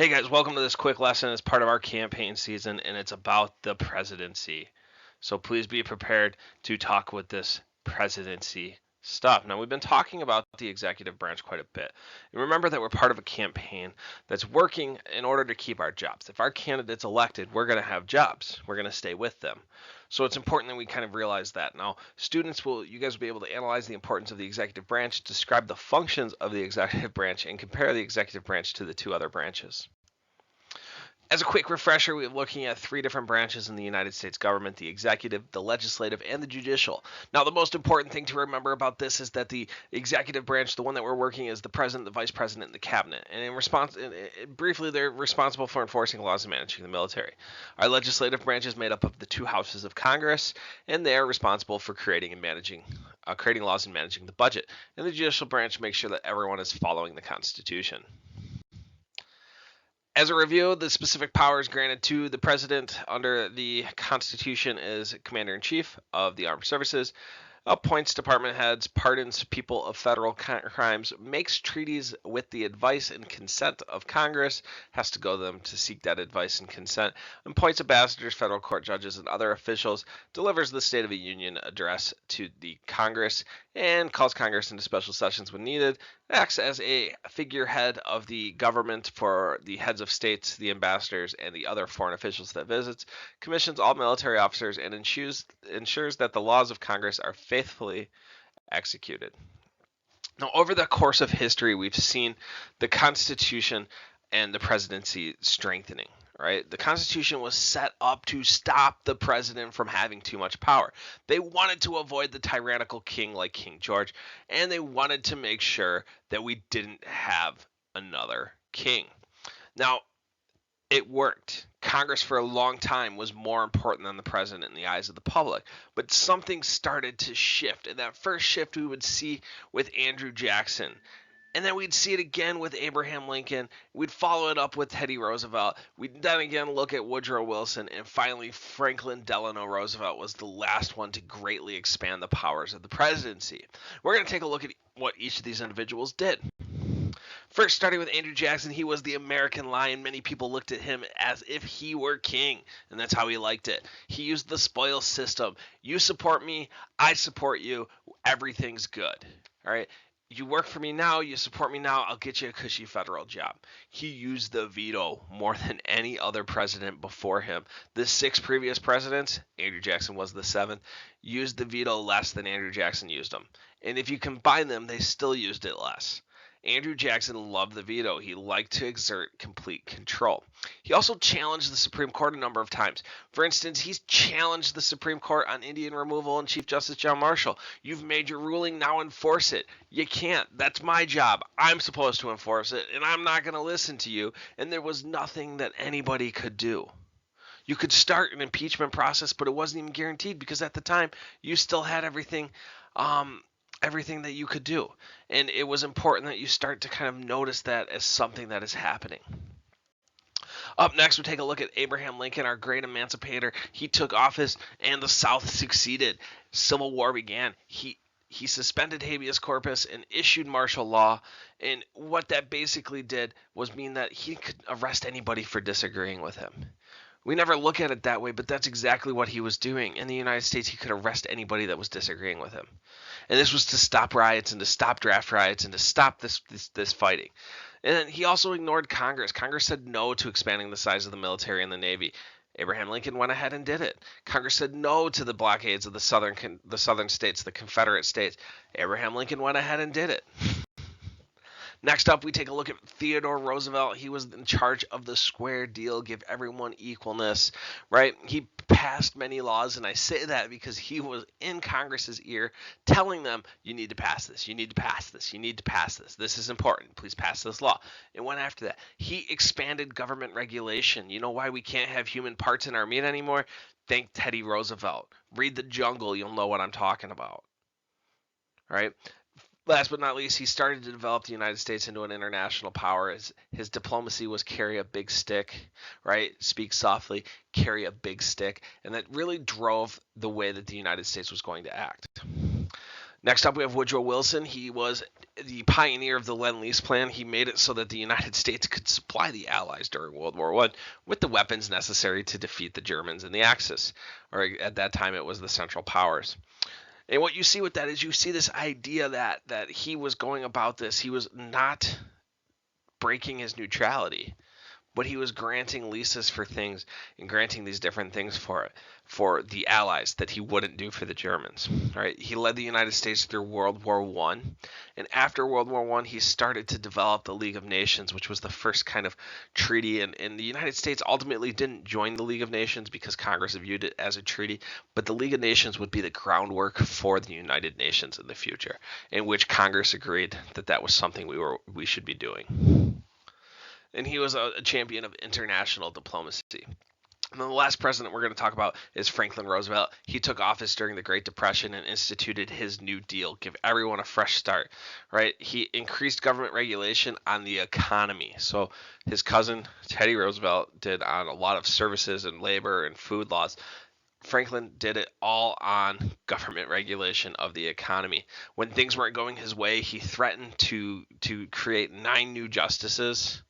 Hey guys, welcome to this quick lesson as part of our campaign season, and it's about the presidency. So please be prepared to talk with this presidency stuff. Now, we've been talking about the executive branch quite a bit. And remember that we're part of a campaign that's working in order to keep our jobs. If our candidate's elected, we're going to have jobs. We're going to stay with them. So it's important that we kind of realize that. Now, you guys will be able to analyze the importance of the executive branch, describe the functions of the executive branch, and compare the executive branch to the two other branches. As a quick refresher, we're looking at three different branches in the United States government: the executive, the legislative, and the judicial. Now, the most important thing to remember about this is that the executive branch, the one that we're working, is the president, the vice president, and the cabinet. And briefly, they're responsible for enforcing laws and managing the military. Our legislative branch is made up of the two houses of Congress, and they are responsible for creating laws and managing the budget. And the judicial branch makes sure that everyone is following the Constitution. As a review, the specific powers granted to the president under the Constitution is Commander-in-Chief of the Armed Services, appoints department heads, pardons people of federal crimes, makes treaties with the advice and consent of Congress, has to go to them to seek that advice and consent, appoints ambassadors, federal court judges, and other officials, delivers the State of the Union address to the Congress, and calls Congress into special sessions when needed, acts as a figurehead of the government for the heads of states, the ambassadors, and the other foreign officials that visits, commissions all military officers, and ensures that the laws of Congress are faithfully executed. Now, over the course of history, we've seen the Constitution and the presidency strengthening. Right? The Constitution was set up to stop the president from having too much power. They wanted to avoid the tyrannical king like King George, and they wanted to make sure that we didn't have another king. Now, it worked. Congress for a long time was more important than the president in the eyes of the public. But something started to shift. And that first shift we would see with Andrew Jackson. And then we'd see it again with Abraham Lincoln. We'd follow it up with Teddy Roosevelt. We'd then again look at Woodrow Wilson. And finally, Franklin Delano Roosevelt was the last one to greatly expand the powers of the presidency. We're going to take a look at what each of these individuals did. First, starting with Andrew Jackson, he was the American lion. Many people looked at him as if he were king, and that's how he liked it. He used the spoils system. You support me, I support you, everything's good. All right? You work for me now, you support me now, I'll get you a cushy federal job. He used the veto more than any other president before him. The 6 previous presidents, Andrew Jackson was the 7th, used the veto less than Andrew Jackson used them. And if you combine them, they still used it less. Andrew Jackson loved the veto. He liked to exert complete control. He also challenged the Supreme Court a number of times. For instance, he's challenged the Supreme Court on Indian removal and Chief Justice John Marshall. You've made your ruling, now enforce it. You can't. That's my job. I'm supposed to enforce it, and I'm not going to listen to you. And there was nothing that anybody could do. You could start an impeachment process, but it wasn't even guaranteed because at the time you still had everything that you could do. And it was important that you start to kind of notice that as something that is happening. Up next, we take a look at Abraham Lincoln, our great emancipator. He took office and the South succeeded. Civil War began. He suspended habeas corpus and issued martial law. And what that basically did was mean that he could arrest anybody for disagreeing with him. We never look at it that way, but that's exactly what he was doing. In the United States, he could arrest anybody that was disagreeing with him. And this was to stop riots and to stop draft riots and to stop this fighting. And then he also ignored Congress. Congress said no to expanding the size of the military and the Navy. Abraham Lincoln went ahead and did it. Congress said no to the blockades of the southern states, the Confederate states. Abraham Lincoln went ahead and did it. Next up, we take a look at Theodore Roosevelt. He was in charge of the square deal, give everyone equalness, right? He passed many laws, and I say that because he was in Congress's ear telling them, you need to pass this, you need to pass this, you need to pass this. This is important. Please pass this law. And went after that. He expanded government regulation. You know why we can't have human parts in our meat anymore? Thank Teddy Roosevelt. Read The Jungle. You'll know what I'm talking about. All right? Last but not least, he started to develop the United States into an international power. His diplomacy was carry a big stick, right? Speak softly, carry a big stick. And that really drove the way that the United States was going to act. Next up, we have Woodrow Wilson. He was the pioneer of the Lend-Lease plan. He made it so that the United States could supply the Allies during World War I with the weapons necessary to defeat the Germans in the Axis, or at that time it was the Central Powers. And what you see with that is you see this idea that he was going about this. He was not breaking his neutrality, but he was granting leases for things and granting these different things for the Allies that he wouldn't do for the Germans. Right? He led the United States through World War One, and after World War One, he started to develop the League of Nations, which was the first kind of treaty. And the United States ultimately didn't join the League of Nations because Congress viewed it as a treaty, but the League of Nations would be the groundwork for the United Nations in the future, in which Congress agreed that that was something we should be doing. And he was a champion of international diplomacy. And then the last president we're going to talk about is Franklin Roosevelt. He took office during the Great Depression and instituted his New Deal, give everyone a fresh start, right? He increased government regulation on the economy. So his cousin, Teddy Roosevelt, did on a lot of services and labor and food laws. Franklin did it all on government regulation of the economy. When things weren't going his way, he threatened to create 9 new justices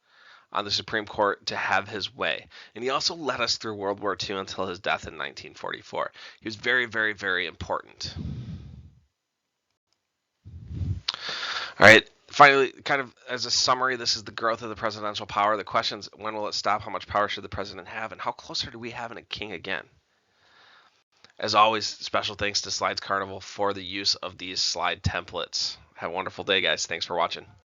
on the Supreme Court to have his way. And he also led us through World War II until his death in 1944. He was very, very, very important. All right. Finally, kind of as a summary, this is the growth of the presidential power. The questions: when will it stop? How much power should the president have? And how close are we having a king again? As always, special thanks to Slides Carnival for the use of these slide templates. Have a wonderful day, guys. Thanks for watching.